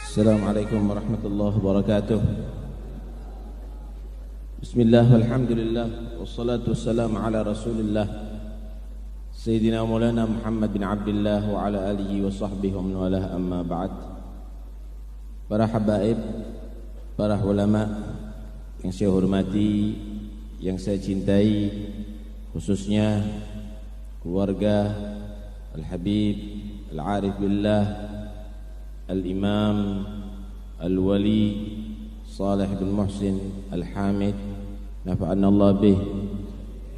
Assalamualaikum warahmatullahi wabarakatuh. Bismillah walhamdulillah wassalatu wassalamu ala rasulillah Sayyidina Maulana Muhammad bin Abdullah wa ala alihi wa sahbihi wa man walah, amma ba'd. Para habaib, para ulama yang saya hormati, yang saya cintai, khususnya keluarga Al-Habib Al-Arif Billah Al-Imam Al-Wali Salih bin Muhsin Al-Hamid, nafa'anna Allah bih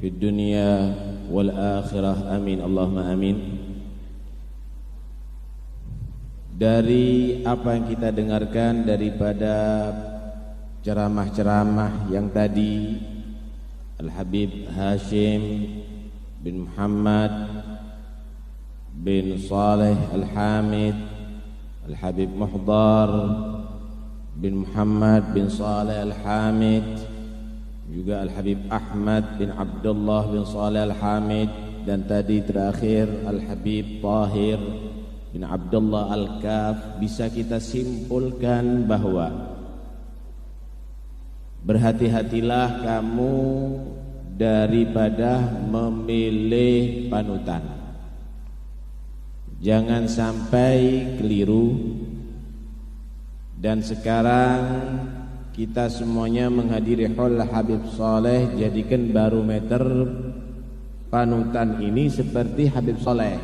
fid dunya wal akhirah, amin Allahumma amin. Dari apa yang kita dengarkan daripada ceramah-ceramah yang tadi, Al-Habib Hashim bin Muhammad bin Salih Al-Hamid, Al-Habib Muhdar bin Muhammad bin Salih Al-Hamid, juga Al-Habib Ahmad bin Abdullah bin Salih Al-Hamid, dan tadi terakhir Al-Habib Tahir bin Abdullah Al-Kaf. Bisa kita simpulkan bahwa berhati-hatilah kamu daripada memilih panutan. Jangan sampai keliru. Dan sekarang kita semuanya menghadiri haul Habib Saleh, jadikan barometer panutan ini seperti Habib Saleh,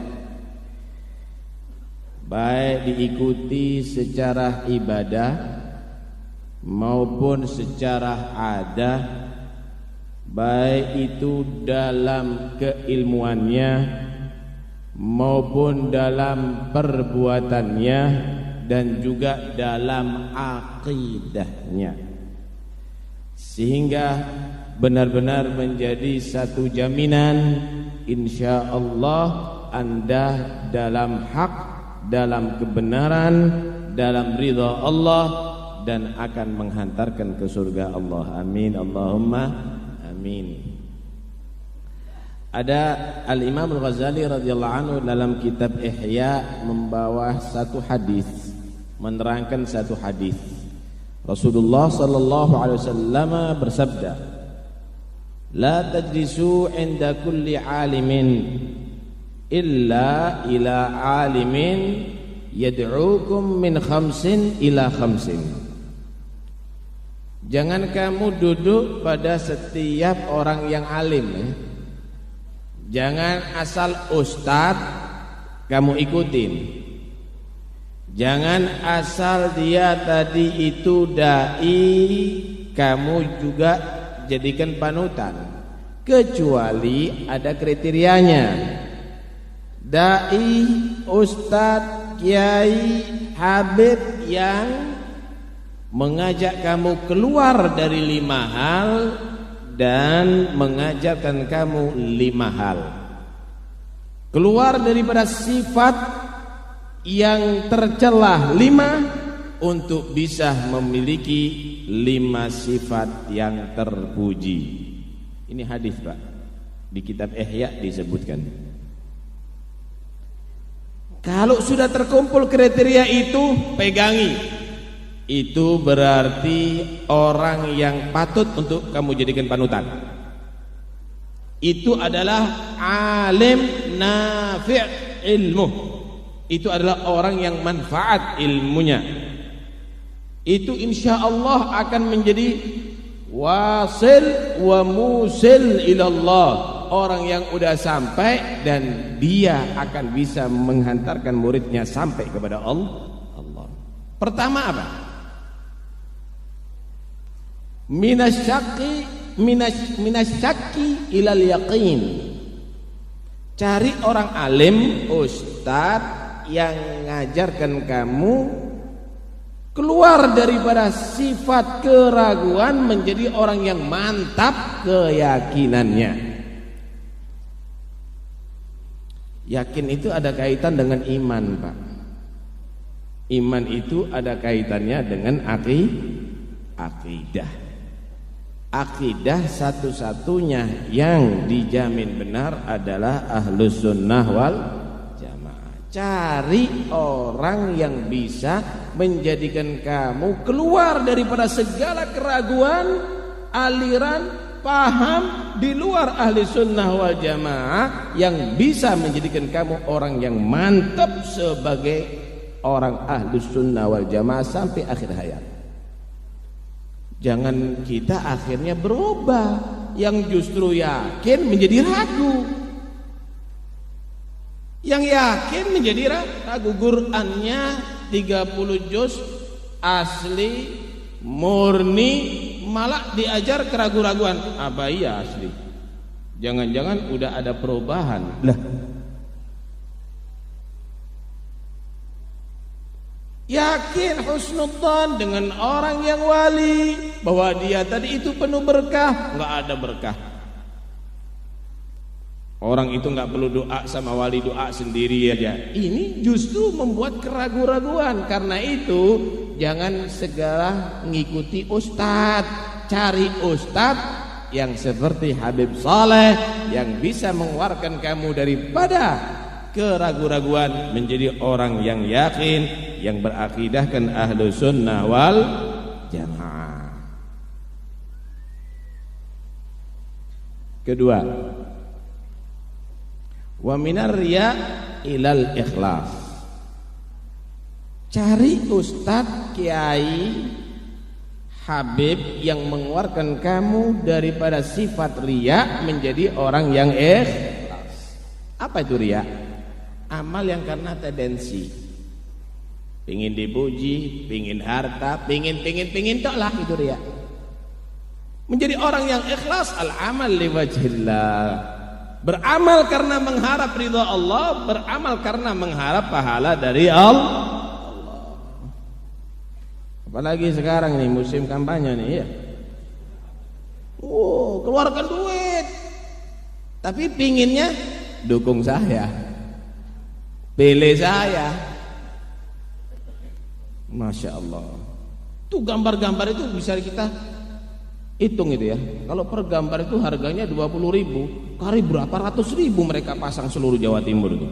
baik diikuti secara ibadah maupun secara adat, baik itu dalam keilmuannya maupun dalam perbuatannya dan juga dalam akidahnya, sehingga benar-benar menjadi satu jaminan insyaallah Anda dalam hak, dalam kebenaran, dalam ridha Allah, dan akan menghantarkan ke surga Allah. Amin Allahumma amin. Ada Al-Imam Al-Ghazali radhiyallahu anhu dalam kitab Ihya membawa satu hadis, menerangkan satu hadis. Rasulullah sallallahu alaihi wasallam bersabda, "La tajlisu 'inda kulli 'alimin illa ila 'alimin yad'ukum min khamsin ila khamsin." Jangan kamu duduk pada setiap orang yang alim, ya. Jangan asal ustadz kamu ikutin. Jangan asal dia tadi itu dai kamu juga jadikan panutan, kecuali ada kriterianya. Dai, ustadz, kiai, habib yang mengajak kamu keluar dari 5 hal dan mengajarkan kamu 5 hal. Keluar daripada sifat yang tercelah 5 untuk bisa memiliki 5 sifat yang terpuji. Ini hadis, Pak, di kitab Ihya disebutkan. Kalau sudah terkumpul kriteria itu, pegangi. Itu berarti orang yang patut untuk kamu jadikan panutan. Itu adalah alim nafi' ilmu. Itu adalah orang yang manfaat ilmunya. Itu insya Allah akan menjadi wasil wa musil ilallah, orang yang udah sampai dan dia akan bisa menghantarkan muridnya sampai kepada Allah. Pertama apa? Minasyaki ilal yaqin. Cari orang alim, ustadz yang ngajarkan kamu keluar daripada sifat keraguan menjadi orang yang mantap keyakinannya. Yakin itu ada kaitan dengan iman, Pak. Iman itu ada kaitannya dengan akidah. Akidah satu-satunya yang dijamin benar adalah ahlus sunnah wal jamaah. Cari orang yang bisa menjadikan kamu keluar daripada segala keraguan, aliran, paham di luar ahli sunnah wal jamaah, yang bisa menjadikan kamu orang yang mantap sebagai orang ahli sunnah wal jamaah sampai akhir hayat. Jangan kita akhirnya berubah, yang justru yakin menjadi ragu, yang yakin menjadi ragu. Qurannya 30 juz asli murni, malah diajar keraguan-raguan. Apa iya asli? Jangan-jangan udah ada perubahan lah. Yakin husnudzan dengan orang yang wali, bahwa dia tadi itu penuh berkah. Nggak ada berkah. Orang itu nggak perlu doa sama wali, doa sendiri aja. Ini justru membuat keraguan-raguan. Karena itu jangan segala ngikuti ustadz. Cari ustadz yang seperti Habib Saleh, yang bisa mengeluarkan kamu daripada keraguan-raguan menjadi orang yang yakin, yang berakidahkan ahlu sunnah wal jamaah. Kedua, wa minar riya ilal ikhlas. Cari ustadz, kiai, habib yang mengeluarkan kamu daripada sifat riya menjadi orang yang ikhlas. Apa itu riya? Amal yang karena tendensi, pingin dipuji, pingin harta, pingin tok lah, itu riya. Menjadi orang yang ikhlas, al amal li wajhillah, beramal karena mengharap ridha Allah, beramal karena mengharap pahala dari Allah. Apalagi sekarang nih musim kampanye nih ya. Keluarkan duit, tapi pinginnya dukung saya, pilih saya. Masya Allah. Tuh gambar-gambar itu bisa kita hitung itu ya. Kalau per gambar itu harganya 20.000, kali berapa ratus ribu mereka pasang seluruh Jawa Timur itu.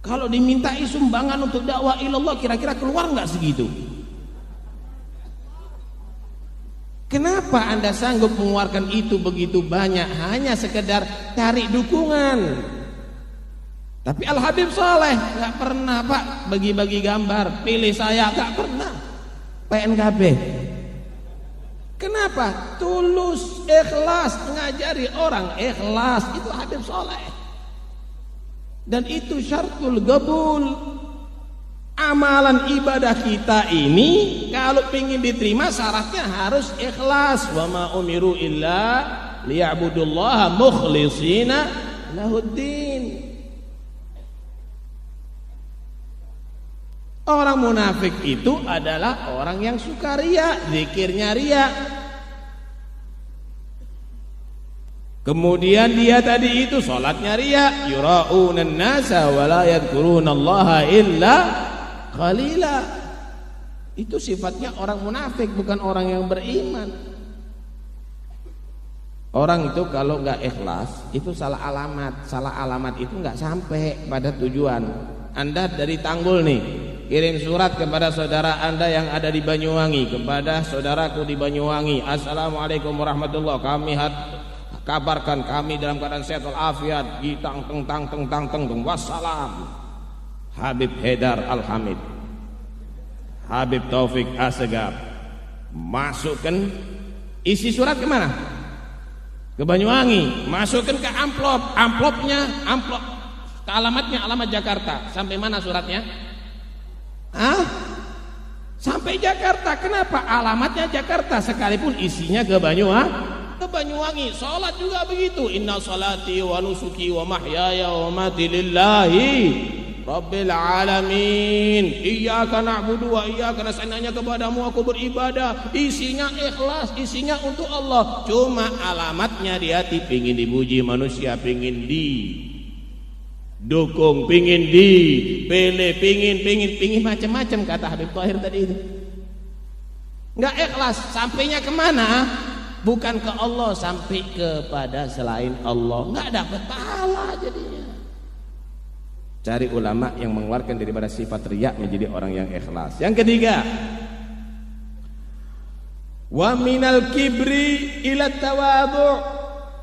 Kalau dimintai sumbangan untuk dakwah ilallah, kira-kira keluar nggak segitu? Kenapa Anda sanggup mengeluarkan itu begitu banyak hanya sekedar cari dukungan? Tapi Al Habib Saleh nggak pernah Pak bagi-bagi gambar, pilih saya, nggak pernah. PNKB. Kenapa? Tulus, ikhlas, mengajari orang ikhlas, itu Habib Saleh. Dan itu syartul qabul. Amalan ibadah kita ini kalau ingin diterima syaratnya harus ikhlas. Wa ma umiru illa liya'budullaha mukhlishina lahuddin. Orang munafik itu adalah orang yang suka riya, zikirnya riya. Kemudian dia tadi itu salatnya riya, yura'unan nasa wa la yadhkurunallaha illa qalila. Itu sifatnya orang munafik, bukan orang yang beriman. Orang itu kalau nggak ikhlas itu salah alamat. Salah alamat itu nggak sampai pada tujuan. Anda dari Tanggul nih, kirim surat kepada saudara Anda yang ada di Banyuwangi, kepada saudaraku di Banyuwangi, assalamualaikum warahmatullahi wabarakatuh, kabarkan kami dalam keadaan sehat walafiat, tang wassalam. Habib Haidar Al-Hamid, Habib Taufik Asegaf. Masukkan isi surat kemana? Ke Banyuwangi. Masukkan ke amplopnya ke alamatnya, alamat Jakarta. Sampai mana suratnya? Sampai Jakarta. Kenapa? Alamatnya Jakarta sekalipun isinya ke Banyuwangi. Salat juga begitu. Inna salati wa nusuki wa mahyaya wa mati lillahi rabbil alamin. Iyyaka na'budu wa iyyaka nasta'in. Hanya kepadamu aku beribadah. Isinya ikhlas, isinya untuk Allah. Cuma alamatnya di hati, pingin dipuji manusia, pingin dukung, pingin dipilih, pingin macam-macam, kata Habib Tahir tadi itu. Nggak ikhlas. Sampainya kemana? Bukan ke Allah, sampai kepada selain Allah. Nggak dapat pahala jadinya. Cari ulama yang mengeluarkan daripada sifat riya menjadi orang yang ikhlas. Yang ketiga, wa minal kibri ila tawadhu'.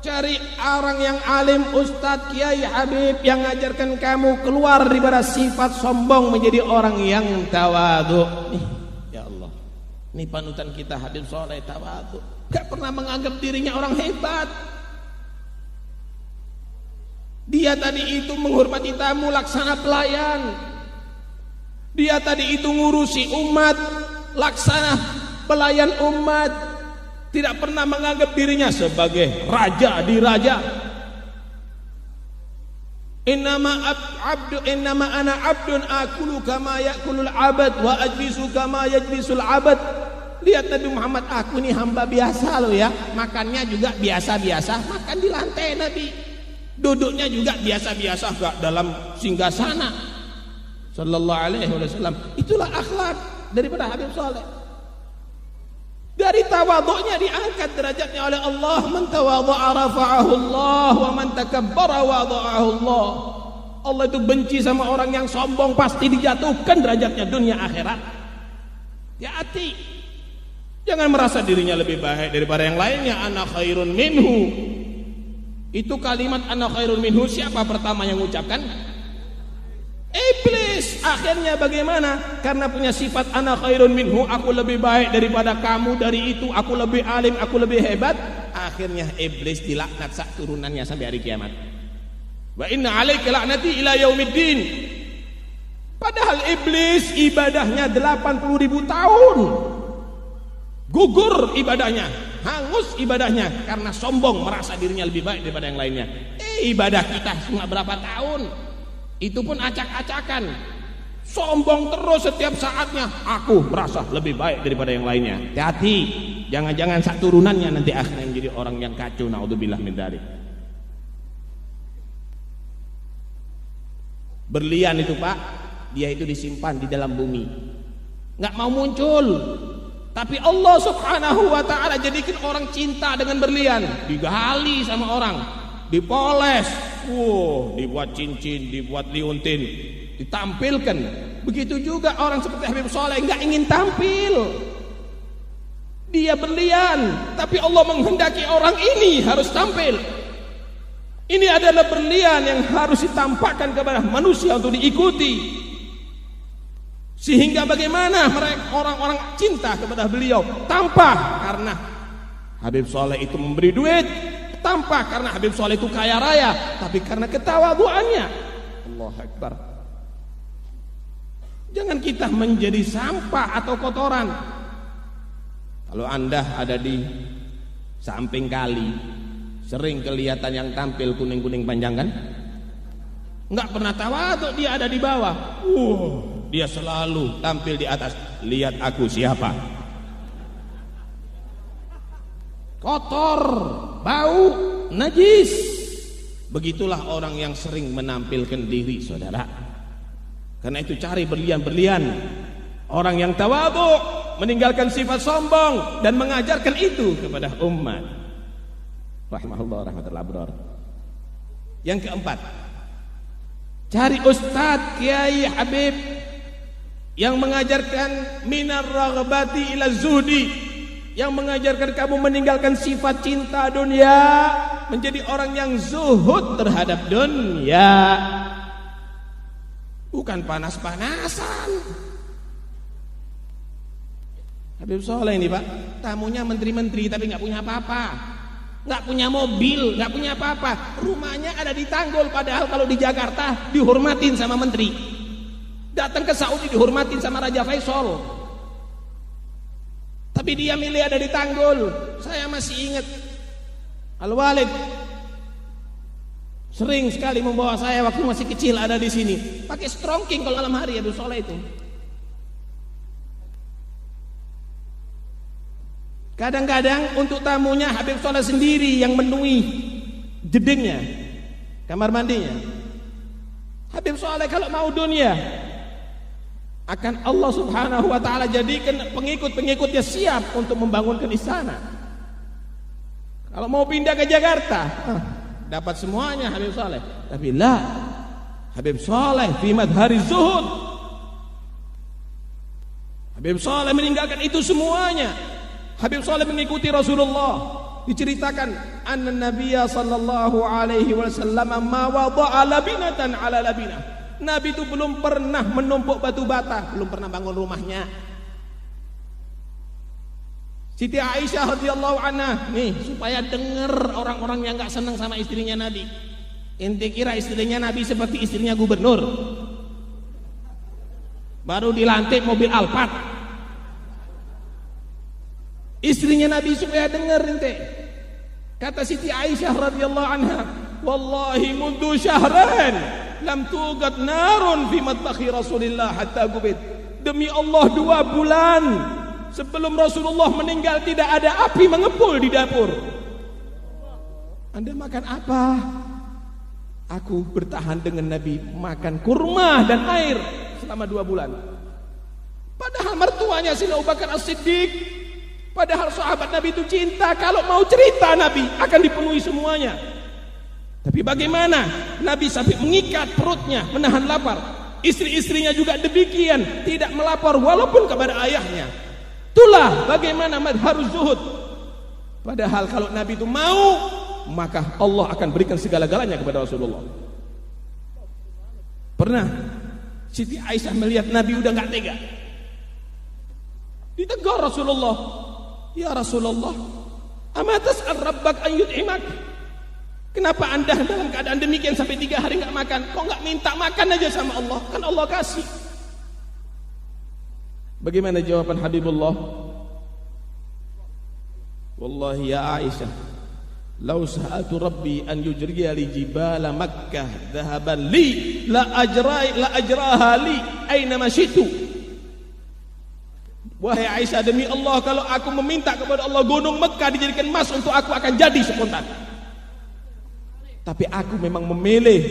Cari orang yang alim, ustadz, kiai, habib yang ngajarkan kamu keluar daripada sifat sombong menjadi orang yang tawadhu'. Ya Allah, ini panutan kita Habib Soleh, tawadhu'. Gak pernah menganggap dirinya orang hebat. Dia tadi itu menghormati tamu, laksana pelayan. Dia tadi itu ngurusi umat, laksana pelayan umat. Tidak pernah menganggap dirinya sebagai raja di raja. Innama ana abdun akulu kama yakulul abad wa ajlisu kama yajlisul abad. Lihat Nabi Muhammad, aku ini hamba biasa loh ya. Makannya juga biasa-biasa, makan di lantai Nabi. Duduknya juga biasa-biasa, gak dalam singgasana. Sallallahu alaihi wasallam. Itulah akhlak daripada Habib Soleh. Dari tawadhu'nya diangkat derajatnya oleh Allah. Man tawadhu'a rafa'ahu Allah wa man takabbara wadha'ahu Allah. Allah itu benci sama orang yang sombong, pasti dijatuhkan derajatnya dunia akhirat. Hati-hati. Jangan merasa dirinya lebih baik daripada yang lainnya. Ana khairun minhu. Itu kalimat ana khairun minhu, siapa pertama yang mengucapkan? Iblis. Akhirnya bagaimana? Karena punya sifat ana khairun minhu, aku lebih baik daripada kamu, dari itu aku lebih alim, aku lebih hebat. Akhirnya iblis dilaknat sak turunannya sampai hari kiamat. Wa inna alaika la'nati ila yaumiddin. Padahal iblis ibadahnya 80.000 tahun. Gugur ibadahnya, hangus ibadahnya karena sombong, merasa dirinya lebih baik daripada yang lainnya. Ibadah kita cuma berapa tahun, itu pun acak-acakan, sombong terus setiap saatnya. Aku merasa lebih baik daripada yang lainnya. Hati-hati, jangan-jangan sak turunannya nanti akhirnya menjadi orang yang kacau. Naudzubillah min dzalik. Berlian itu Pak, dia itu disimpan di dalam bumi, nggak mau muncul. Tapi Allah subhanahu wa ta'ala jadikan orang cinta dengan berlian. Digali sama orang, dipoles, dibuat cincin, dibuat liuntin, ditampilkan. Begitu juga orang seperti Habib Soleh, nggak ingin tampil. Dia berlian, tapi Allah menghendaki orang ini harus tampil. Ini adalah berlian yang harus ditampakkan kepada manusia untuk diikuti. Sehingga bagaimana mereka orang-orang cinta kepada beliau? Tanpa karena Habib Soleh itu memberi duit, tanpa karena Habib Soleh itu kaya raya, tapi karena ketawadhuannya. Allahu Akbar. Jangan kita menjadi sampah atau kotoran. Kalau Anda ada di samping kali, sering kelihatan yang tampil kuning-kuning panjang kan? Enggak pernah tawadhu, dia ada di bawah. Dia selalu tampil di atas. Lihat aku siapa. Kotor, bau, najis. Begitulah orang yang sering menampilkan diri, saudara. Karena itu cari berlian-berlian. Orang yang tawadhu, meninggalkan sifat sombong dan mengajarkan itu kepada umat. Rahimahullah rahmatul abrar. Yang keempat, cari ustadz, kiai, habib yang mengajarkan minar raghbati ila zuhdi, yang mengajarkan kamu meninggalkan sifat cinta dunia menjadi orang yang zuhud terhadap dunia. Bukan panas-panasan. Habib Soleh ini Pak, tamunya menteri-menteri tapi nggak punya apa-apa, nggak punya mobil, nggak punya apa-apa. Rumahnya ada di Tanggul, padahal kalau di Jakarta dihormatin sama menteri. Datang ke Saudi dihormatin sama Raja Faisal, tapi dia milih ada di Tanggul. Saya masih ingat Al-Walid sering sekali membawa saya waktu masih kecil ada di sini, pakai strongking kalau malam hari. Habib Soleh itu kadang-kadang untuk tamunya Habib Soleh sendiri yang menuhi jedingnya, kamar mandinya. Habib Soleh kalau mau dunia akan Allah subhanahu wa ta'ala jadikan pengikut-pengikutnya siap untuk membangunkan istana. Kalau mau pindah ke Jakarta dapat semuanya Habib Soleh. Tapi Habib Saleh fi madhari zuhud. Habib Saleh meninggalkan itu semuanya. Habib Saleh mengikuti Rasulullah. Diceritakan anna Nabiyya sallallahu alaihi wasallam ma wada'a labinatan ala labinah. Nabi itu belum pernah menumpuk batu bata, belum pernah bangun rumahnya. Siti Aisyah radhiyallahu anha, nih supaya dengar orang-orang yang enggak senang sama istrinya Nabi. Ente kira istrinya Nabi seperti istrinya gubernur? Baru dilantik mobil Alphard. Istrinya Nabi supaya dengar ente. Kata Siti Aisyah radhiyallahu anha, wallahi mundu syahran lam tuqad narun fi matbakhi Rasulillah hatta gubit. Demi Allah 2 bulan sebelum Rasulullah meninggal tidak ada api mengepul di dapur. Anda makan apa? Aku bertahan dengan Nabi makan kurma dan air selama 2 bulan. Padahal mertuanya Sayyidina Abu Bakar As-Siddiq, padahal sahabat Nabi itu cinta, kalau mau cerita Nabi akan dipenuhi semuanya. Tapi bagaimana Nabi sampai mengikat perutnya menahan lapar. Istri-istrinya juga demikian, tidak melapar walaupun kepada ayahnya. Itulah bagaimana madharuz zuhud. Padahal kalau Nabi itu mau, maka Allah akan berikan segala-galanya kepada Rasulullah. Pernah Siti Aisyah melihat Nabi udah gak tega, ditegur Rasulullah, ya Rasulullah, ama tas'al rabbak an yut'imak? Kenapa anda dalam keadaan demikian sampai 3 hari gak makan? Kok gak minta makan aja sama Allah? Kan Allah kasih. Bagaimana jawaban Habibullah? Wallahi ya Aisyah, lau sa'atu rabbi an yujriya li jibala Makkah dhahaban li la ajraha li aina masyitu. Wahai Aisyah, demi Allah, kalau aku meminta kepada Allah gunung Mekah dijadikan emas untuk aku, akan jadi spontan. Tapi aku memang memilih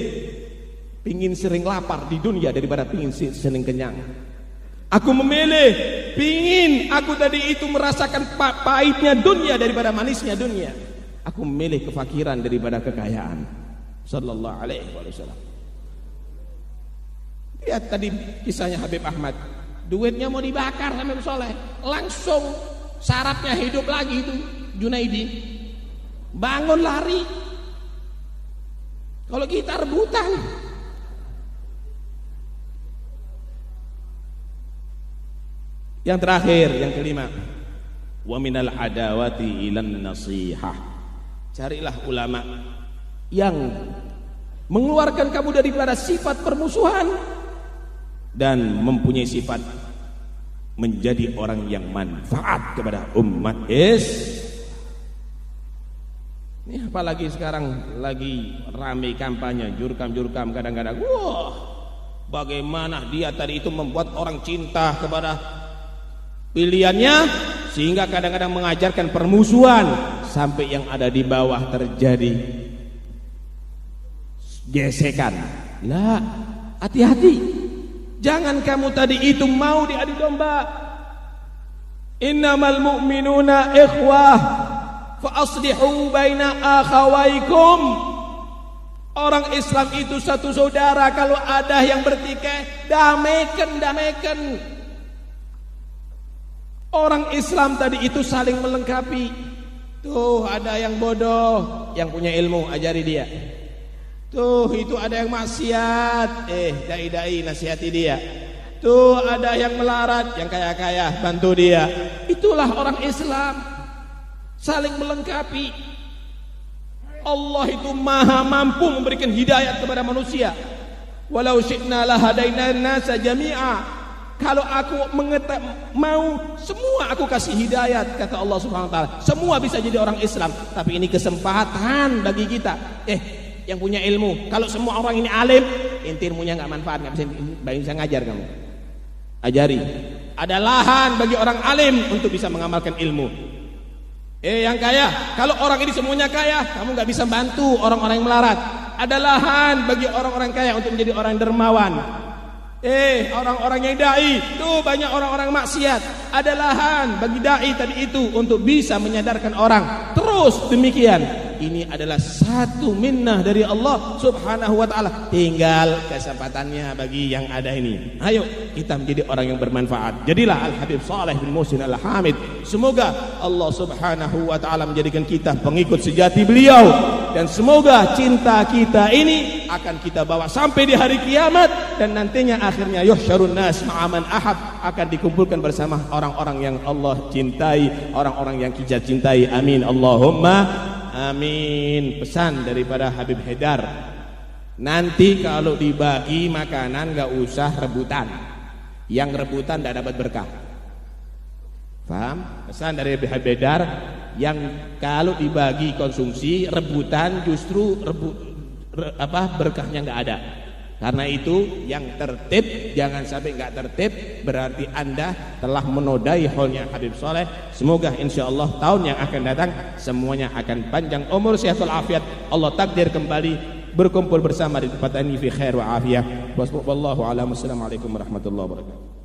pingin sering lapar di dunia daripada pingin sering kenyang. Aku memilih pingin aku tadi itu merasakan pahitnya dunia daripada manisnya dunia. Aku memilih kefakiran daripada kekayaan. Sallallahu alaihi wasallam. Lihat tadi kisahnya Habib Ahmad. Duitnya mau dibakar sama Habib Saleh, langsung sarafnya hidup lagi itu Junaidi, bangun lari. Kalau kita rebutan. Yang terakhir, yang kelima, wa minal adawati ilan nasihah. Carilah ulama yang mengeluarkan kamu daripada sifat permusuhan dan mempunyai sifat menjadi orang yang manfaat kepada umat. Ini apalagi sekarang lagi ramai kampanye jurkam kadang-kadang. Wah, bagaimana dia tadi itu membuat orang cinta kepada pilihannya sehingga kadang-kadang mengajarkan permusuhan sampai yang ada di bawah terjadi gesekan. Lah, hati-hati. Jangan kamu tadi itu mau diadu domba. Innamal mu'minuna ikhwah fa aslihu baina akhawaikum. Orang Islam itu satu saudara. Kalau ada yang bertikai, damaikan. Orang Islam tadi itu saling melengkapi. Tuh ada yang bodoh, yang punya ilmu ajari dia. Tuh itu ada yang maksiat, dai-dai nasihati dia. Tuh ada yang melarat, yang kaya-kaya bantu dia. Itulah orang Islam, saling melengkapi. Allah itu maha mampu memberikan hidayat kepada manusia. Walau syi'na lahadaina nasa jami'a. Kalau aku mau semua aku kasih hidayat, kata Allah Subhanahu wa taala. Semua bisa jadi orang Islam, tapi ini kesempatan bagi kita. Yang punya ilmu. Kalau semua orang ini alim, inti ilmunya nggak manfaat, nggak bisa ngajar kamu. Ajari. Ada lahan bagi orang alim untuk bisa mengamalkan ilmu. Yang kaya, kalau orang ini semuanya kaya, kamu nggak bisa bantu orang-orang yang melarat. Ada lahan bagi orang-orang kaya untuk menjadi orang dermawan. Orang-orang yang dai, tuh banyak orang-orang maksiat. Ada lahan bagi dai tadi itu untuk bisa menyadarkan orang. Terus demikian. ini adalah satu minnah dari Allah Subhanahu wa taala. Tinggal kesempatannya bagi yang ada ini. Ayo kita menjadi orang yang bermanfaat. Jadilah Al-Habib Saleh bin Muhsin Al-Hamid. Semoga Allah Subhanahu wa taala menjadikan kita pengikut sejati beliau, dan semoga cinta kita ini akan kita bawa sampai di hari kiamat, dan nantinya akhirnya yuhsyarun nas ma'aman ahab, akan dikumpulkan bersama orang-orang yang Allah cintai, orang-orang yang kita cintai. Amin Allahumma amin. Pesan daripada Habib Haidar, nanti kalau dibagi makanan gak usah rebutan, yang rebutan tidak dapat berkah. Paham? Pesan dari Habib Haidar, yang kalau dibagi konsumsi rebutan justru berkahnya nggak ada. Karena itu yang tertib, jangan sampai nggak tertib, berarti Anda telah menodai haulnya Habib Saleh. Semoga insyaallah tahun yang akan datang semuanya akan panjang umur, sehat walafiat. Allah takdir kembali berkumpul bersama di tempat ini fi khair wa afiyah. Wassalamualaikum warahmatullahi wabarakatuh.